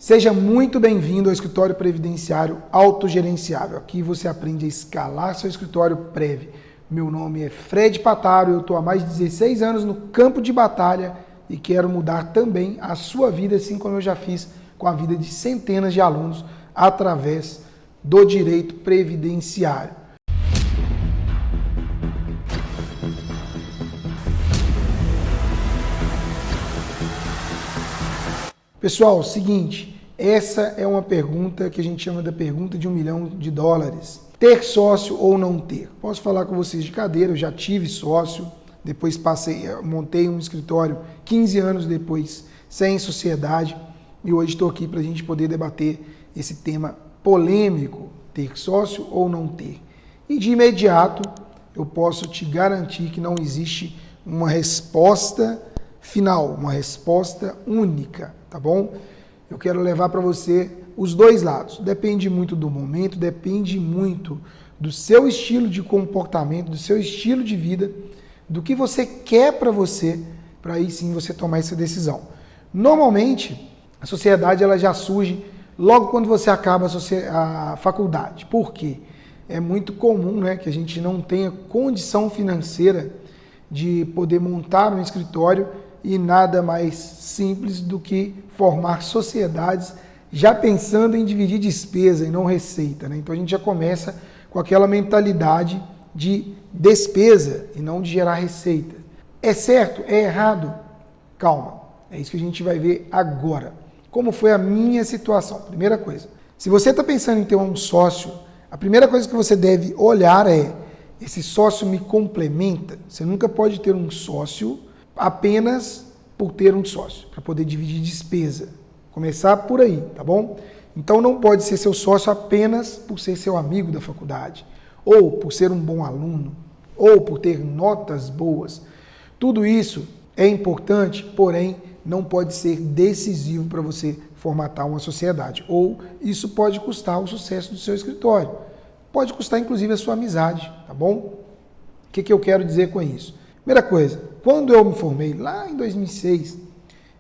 Seja muito bem-vindo ao Escritório Previdenciário Autogerenciável. Aqui você aprende a escalar seu escritório Prev. Meu nome é Fred Pataro, eu estou há mais de 16 anos no campo de batalha e quero mudar também a sua vida, assim como eu já fiz com a vida de centenas de alunos através do direito previdenciário. Pessoal, seguinte, essa é uma pergunta que a gente chama da pergunta de $1 milhão. Ter sócio ou não ter? Posso falar com vocês de cadeira, eu já tive sócio, depois montei um escritório 15 anos depois, sem sociedade, e hoje estou aqui para a gente poder debater esse tema polêmico, ter sócio ou não ter. E de imediato, eu posso te garantir que não existe uma resposta final, uma resposta única, tá bom? Eu quero levar para você os dois lados. Depende muito do momento, depende muito do seu estilo de comportamento, do seu estilo de vida, do que você quer para você, para aí sim você tomar essa decisão. Normalmente, a sociedade ela já surge logo quando você acaba a faculdade. Por quê? É muito comum, né, que a gente não tenha condição financeira de poder montar um escritório e nada mais simples do que formar sociedades já pensando em dividir despesa e não receita, né? Então a gente já começa com aquela mentalidade de despesa e não de gerar receita. É certo? É errado? Calma, é isso que a gente vai ver agora. Como foi a minha situação? Primeira coisa, se você está pensando em ter um sócio, a primeira coisa que você deve olhar é: esse sócio me complementa? Você nunca pode ter um sócio apenas por ter um sócio, para poder dividir despesa. Começar por aí, tá bom? Então não pode ser seu sócio apenas por ser seu amigo da faculdade, ou por ser um bom aluno, ou por ter notas boas. Tudo isso é importante, porém não pode ser decisivo para você formatar uma sociedade, ou isso pode custar o sucesso do seu escritório. Pode custar inclusive a sua amizade, tá bom? O que eu quero dizer com isso? Primeira coisa, quando eu me formei lá em 2006,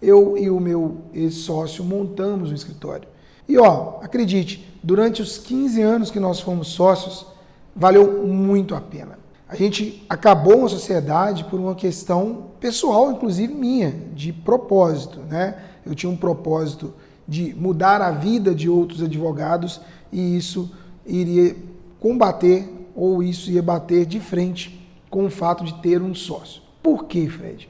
eu e o meu ex-sócio montamos um escritório. E acredite, durante os 15 anos que nós fomos sócios, valeu muito a pena. A gente acabou uma sociedade por uma questão pessoal, inclusive minha, de propósito, né? Eu tinha um propósito de mudar a vida de outros advogados e isso iria combater, ou isso ia bater de frente com o fato de ter um sócio. Por quê, Fred?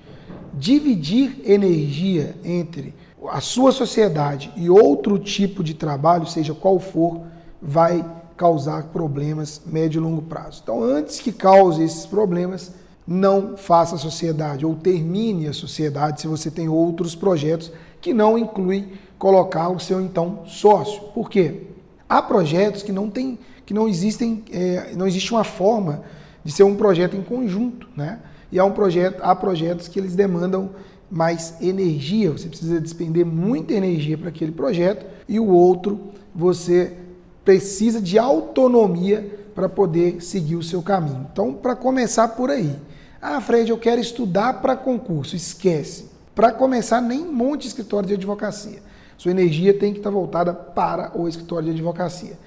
Dividir energia entre a sua sociedade e outro tipo de trabalho, seja qual for, vai causar problemas médio e longo prazo. Então, antes que cause esses problemas, não faça a sociedade ou termine a sociedade se você tem outros projetos que não incluem colocar o seu então sócio. Por quê? Há projetos que não existe uma forma de ser um projeto em conjunto, né? E há projetos que eles demandam mais energia, você precisa despender muita energia para aquele projeto, e o outro você precisa de autonomia para poder seguir o seu caminho. Então, para começar por aí. Fred, eu quero estudar para concurso. Esquece. Para começar, nem monte escritório de advocacia. Sua energia tem que estar voltada para o escritório de advocacia.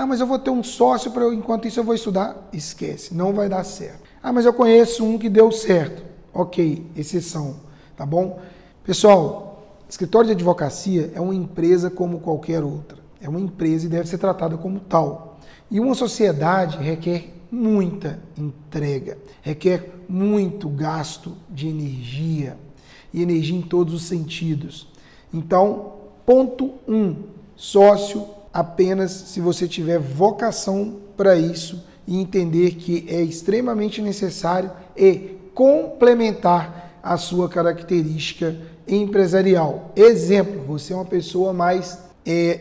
Mas eu vou ter um sócio enquanto isso eu vou estudar? Esquece, não vai dar certo. Mas eu conheço um que deu certo. Ok, exceção, tá bom? Pessoal, escritório de advocacia é uma empresa como qualquer outra. É uma empresa e deve ser tratada como tal. E uma sociedade requer muita entrega, requer muito gasto de energia, e energia em todos os sentidos. Então, ponto 1, sócio apenas se você tiver vocação para isso e entender que é extremamente necessário e complementar a sua característica empresarial. Exemplo, você é uma pessoa mais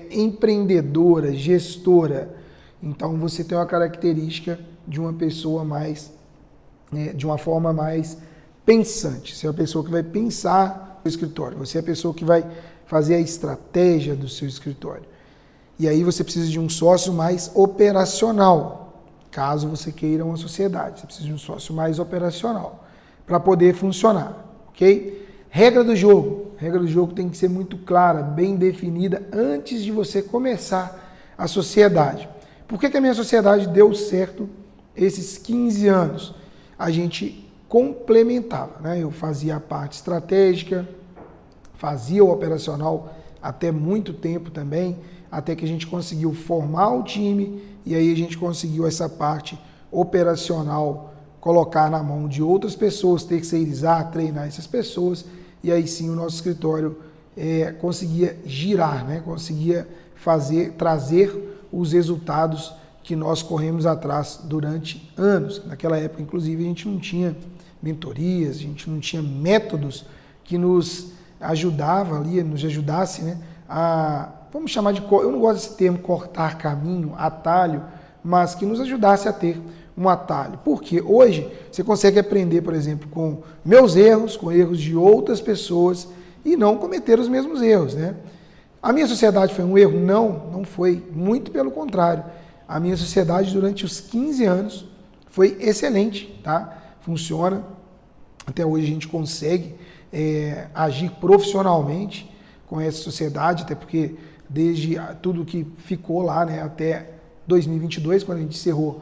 empreendedora, gestora, então você tem uma característica de uma pessoa mais, de uma forma mais pensante. Você é a pessoa que vai pensar no escritório, você é a pessoa que vai fazer a estratégia do seu escritório. E aí você precisa de um sócio mais operacional, caso você queira uma sociedade. Você precisa de um sócio mais operacional para poder funcionar, ok? Regra do jogo, A regra do jogo tem que ser muito clara, bem definida antes de você começar a sociedade. Por que a minha sociedade deu certo esses 15 anos? A gente complementava, né? Eu fazia a parte estratégica, fazia o operacional até muito tempo também, até que a gente conseguiu formar o time e aí a gente conseguiu essa parte operacional colocar na mão de outras pessoas, terceirizar, treinar essas pessoas e aí sim o nosso escritório conseguia girar, né? Conseguia trazer os resultados que nós corremos atrás durante anos. Naquela época, inclusive, a gente não tinha mentorias, a gente não tinha métodos que nos ajudava ali, nos ajudasse, né, vamos chamar eu não gosto desse termo cortar caminho, atalho, mas que nos ajudasse a ter um atalho. Porque hoje você consegue aprender, por exemplo, com meus erros, com erros de outras pessoas e não cometer os mesmos erros, né? A minha sociedade foi um erro? Não foi. Muito pelo contrário. A minha sociedade durante os 15 anos foi excelente, tá? Funciona. Até hoje a gente consegue agir profissionalmente com essa sociedade, até porque desde tudo que ficou lá, né, até 2022, quando a gente encerrou,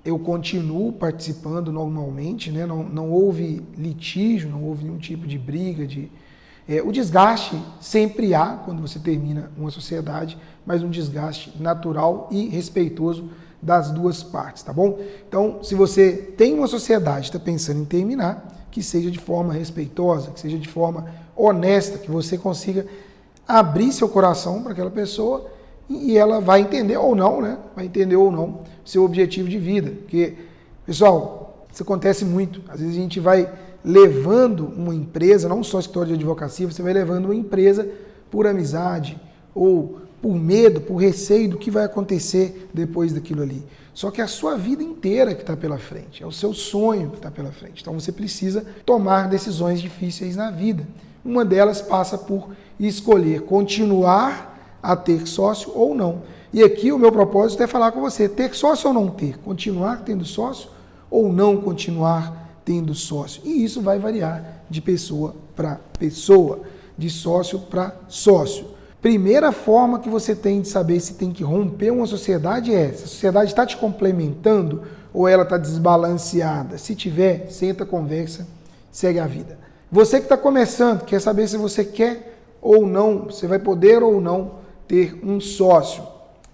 eu continuo participando normalmente, né? Não houve litígio, não houve nenhum tipo de briga, o desgaste sempre há quando você termina uma sociedade, mas um desgaste natural e respeitoso das duas partes, tá bom? Então, se você tem uma sociedade, está pensando em terminar, que seja de forma respeitosa, que seja de forma honesta, que você consiga abrir seu coração para aquela pessoa e ela vai entender ou não, né? Vai entender ou não seu objetivo de vida. Porque, pessoal, isso acontece muito. Às vezes a gente vai levando uma empresa, não só escritório de advocacia, você vai levando uma empresa por amizade ou por medo, por receio do que vai acontecer depois daquilo ali. Só que é a sua vida inteira que está pela frente, é o seu sonho que está pela frente. Então você precisa tomar decisões difíceis na vida. Uma delas passa por escolher continuar a ter sócio ou não. E aqui o meu propósito é falar com você, ter sócio ou não ter, continuar tendo sócio ou não continuar tendo sócio. E isso vai variar de pessoa para pessoa, de sócio para sócio. Primeira forma que você tem de saber se tem que romper uma sociedade é se a sociedade está te complementando ou ela está desbalanceada. Se tiver, senta, conversa, segue a vida. Você que está começando, quer saber se você quer ou não, você vai poder ou não ter um sócio.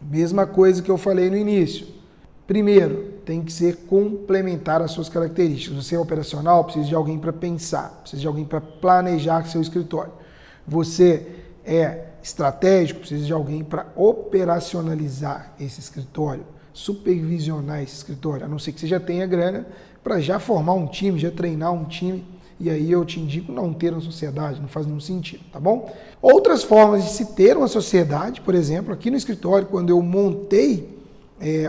Mesma coisa que eu falei no início. Primeiro, tem que ser complementar às suas características. Você é operacional, precisa de alguém para pensar, precisa de alguém para planejar seu escritório. Você é estratégico, precisa de alguém para operacionalizar esse escritório, supervisionar esse escritório, a não ser que você já tenha grana para já formar um time, já treinar um time, e aí eu te indico não ter uma sociedade, não faz nenhum sentido, tá bom? Outras formas de se ter uma sociedade, por exemplo, aqui no escritório, quando eu montei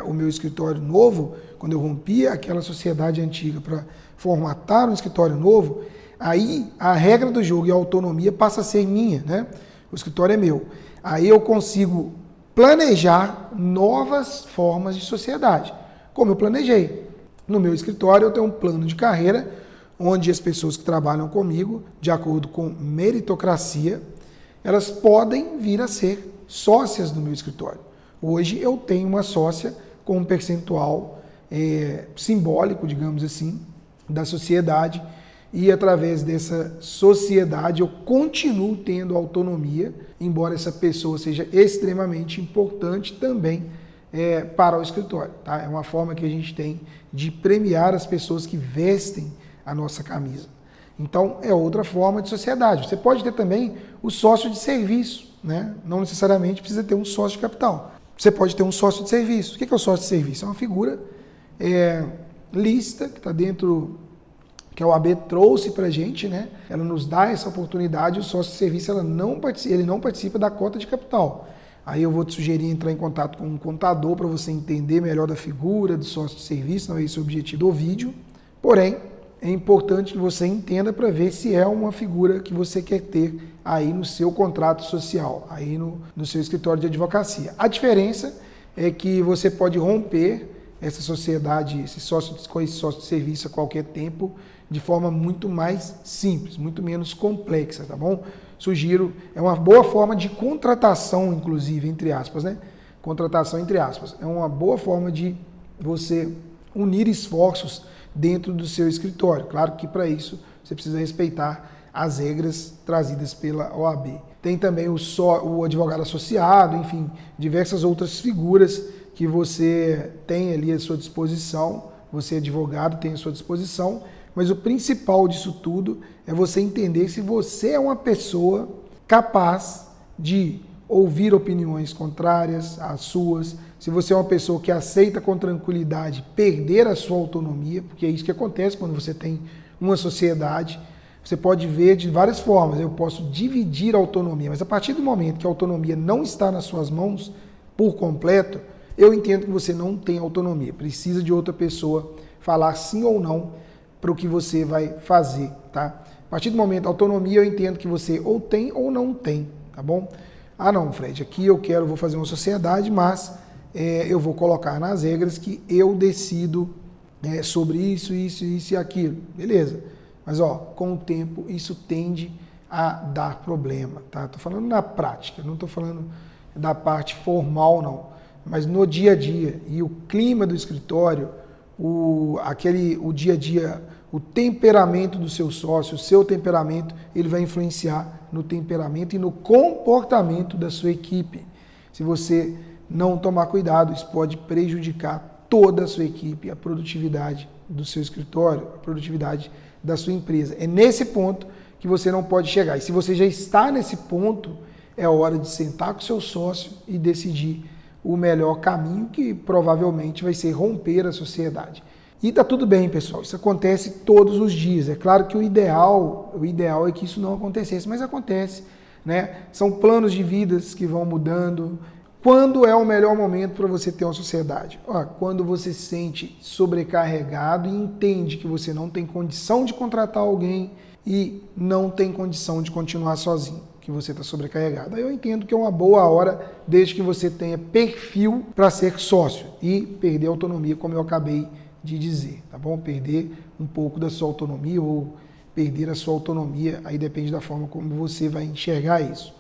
o meu escritório novo, quando eu rompi aquela sociedade antiga para formatar um escritório novo, aí a regra do jogo e a autonomia passa a ser minha, né? O escritório é meu. Aí eu consigo planejar novas formas de sociedade, como eu planejei. No meu escritório eu tenho um plano de carreira, onde as pessoas que trabalham comigo, de acordo com meritocracia, elas podem vir a ser sócias do meu escritório. Hoje eu tenho uma sócia com um percentual simbólico, digamos assim, da sociedade, e através dessa sociedade eu continuo tendo autonomia, embora essa pessoa seja extremamente importante também para o escritório. Tá? É uma forma que a gente tem de premiar as pessoas que vestem a nossa camisa. Então, é outra forma de sociedade. Você pode ter também o sócio de serviço, né? Não necessariamente precisa ter um sócio de capital. Você pode ter um sócio de serviço. O que é o sócio de serviço? É uma figura lícita, que está dentro, que a OAB trouxe para a gente, né? Ela nos dá essa oportunidade, o sócio de serviço ele não participa da cota de capital. Aí eu vou te sugerir entrar em contato com um contador para você entender melhor da figura do sócio de serviço, não é esse o objetivo do vídeo. Porém, é importante que você entenda para ver se é uma figura que você quer ter aí no seu contrato social, aí no seu escritório de advocacia. A diferença é que você pode romper essa sociedade, com esse sócio de serviço a qualquer tempo, de forma muito mais simples, muito menos complexa, tá bom? sugiro, é uma boa forma de contratação, inclusive, entre aspas, né? Contratação entre aspas. É uma boa forma de você unir esforços dentro do seu escritório. Claro que para isso você precisa respeitar as regras trazidas pela OAB. Tem também o advogado associado, enfim, diversas outras figuras que você tem ali à sua disposição. Você, advogado, tem à sua disposição, mas o principal disso tudo é você entender se você é uma pessoa capaz de ouvir opiniões contrárias às suas, se você é uma pessoa que aceita com tranquilidade perder a sua autonomia, porque é isso que acontece quando você tem uma sociedade. Você pode ver de várias formas, eu posso dividir a autonomia, mas a partir do momento que a autonomia não está nas suas mãos por completo, eu entendo que você não tem autonomia, precisa de outra pessoa falar sim ou não para o que você vai fazer, tá? A partir do momento da autonomia, eu entendo que você ou tem ou não tem, tá bom? Ah não, Fred, aqui vou fazer uma sociedade, mas eu vou colocar nas regras que eu decido sobre isso e aquilo, beleza. Mas com o tempo isso tende a dar problema, tá? Estou falando na prática, não estou falando da parte formal não, mas no dia a dia e o clima do escritório, o dia a dia, o temperamento do seu sócio, o seu temperamento, ele vai influenciar no temperamento e no comportamento da sua equipe. Se você não tomar cuidado, isso pode prejudicar toda a sua equipe, a produtividade do seu escritório, a produtividade da sua empresa. É nesse ponto que você não pode chegar. E se você já está nesse ponto, é hora de sentar com o seu sócio e decidir o melhor caminho, que provavelmente vai ser romper a sociedade. E tá tudo bem, pessoal, isso acontece todos os dias. É claro que o ideal é que isso não acontecesse, mas acontece, né? São planos de vidas que vão mudando. Quando é o melhor momento para você ter uma sociedade? Quando você se sente sobrecarregado e entende que você não tem condição de contratar alguém e não tem condição de continuar sozinho, que você está sobrecarregado. Aí eu entendo que é uma boa hora, desde que você tenha perfil para ser sócio e perder autonomia, como eu acabei de dizer, tá bom? Perder um pouco da sua autonomia ou perder a sua autonomia, aí depende da forma como você vai enxergar isso.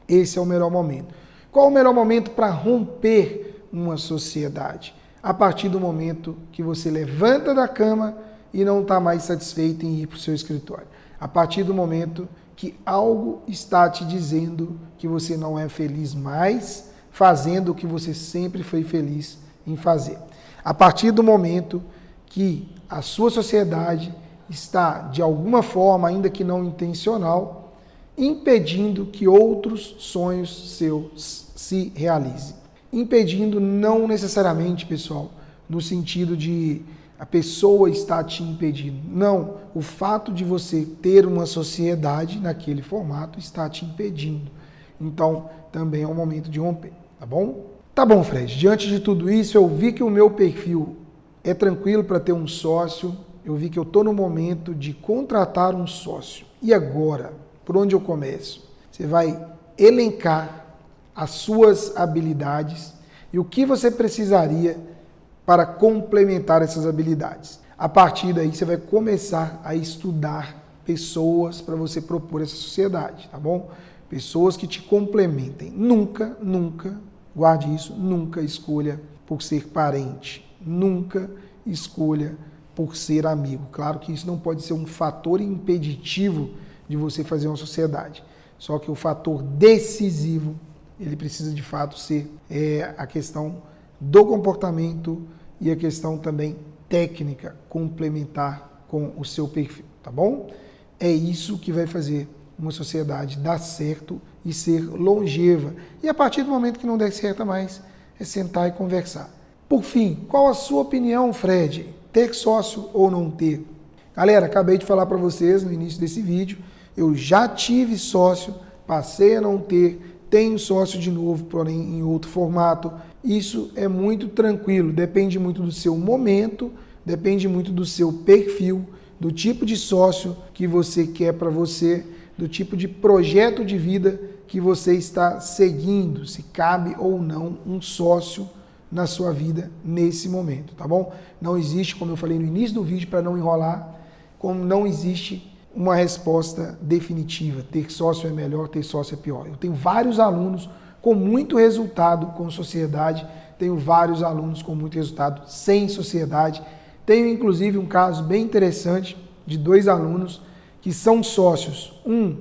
Esse é o melhor momento. Qual o melhor momento para romper uma sociedade? A partir do momento que você levanta da cama e não está mais satisfeito em ir para o seu escritório. A partir do momento que algo está te dizendo que você não é feliz mais fazendo o que você sempre foi feliz em fazer. A partir do momento que a sua sociedade está, de alguma forma, ainda que não intencional, impedindo que outros sonhos seus se realizem. Impedindo não necessariamente, pessoal, no sentido de a pessoa está te impedindo. Não, o fato de você ter uma sociedade naquele formato está te impedindo. Então, também é um momento de romper, tá bom? Tá bom, Fred, diante de tudo isso, eu vi que o meu perfil é tranquilo para ter um sócio, eu vi que eu estou no momento de contratar um sócio. E agora, por onde eu começo? Você vai elencar as suas habilidades e o que você precisaria para complementar essas habilidades. A partir daí, você vai começar a estudar pessoas para você propor essa sociedade, tá bom? Pessoas que te complementem. Nunca, guarde isso, nunca escolha por ser parente. Nunca escolha por ser amigo. Claro que isso não pode ser um fator impeditivo de você fazer uma sociedade. Só que o fator decisivo, ele precisa de fato ser a questão do comportamento e a questão também técnica complementar com o seu perfil, tá bom? É isso que vai fazer uma sociedade dar certo e ser longeva. E a partir do momento que não der certo mais, é sentar e conversar. Por fim, qual a sua opinião, Fred? Ter sócio ou não ter? Galera, acabei de falar para vocês no início desse vídeo, eu já tive sócio, passei a não ter, tenho sócio de novo, porém em outro formato. Isso é muito tranquilo, depende muito do seu momento, depende muito do seu perfil, do tipo de sócio que você quer para você, do tipo de projeto de vida que você está seguindo, se cabe ou não um sócio na sua vida nesse momento, tá bom? Não existe, como eu falei no início do vídeo, para não enrolar, como não existe uma resposta definitiva. Ter sócio é melhor, ter sócio é pior. Eu tenho vários alunos com muito resultado com sociedade, tenho vários alunos com muito resultado sem sociedade. Tenho inclusive um caso bem interessante de 2 alunos que são sócios, um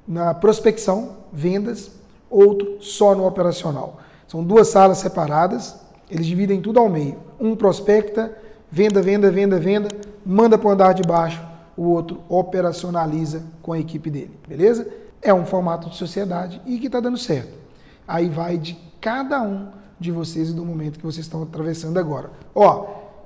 na prospecção, vendas, outro só no operacional. São 2 salas separadas, eles dividem tudo ao meio. Um prospecta, venda, manda para o andar de baixo, o outro operacionaliza com a equipe dele, beleza? É um formato de sociedade e que está dando certo. Aí vai de cada um de vocês e do momento que vocês estão atravessando agora.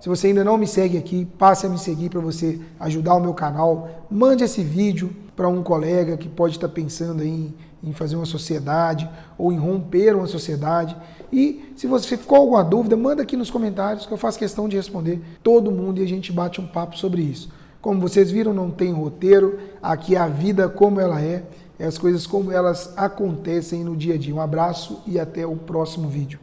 Se você ainda não me segue aqui, passe a me seguir para você ajudar o meu canal. Mande esse vídeo para um colega que pode estar pensando em fazer uma sociedade ou em romper uma sociedade. E se você ficou alguma dúvida, manda aqui nos comentários que eu faço questão de responder todo mundo e a gente bate um papo sobre isso. Como vocês viram, não tem roteiro, aqui é a vida como ela é as coisas como elas acontecem no dia a dia. Um abraço e até o próximo vídeo.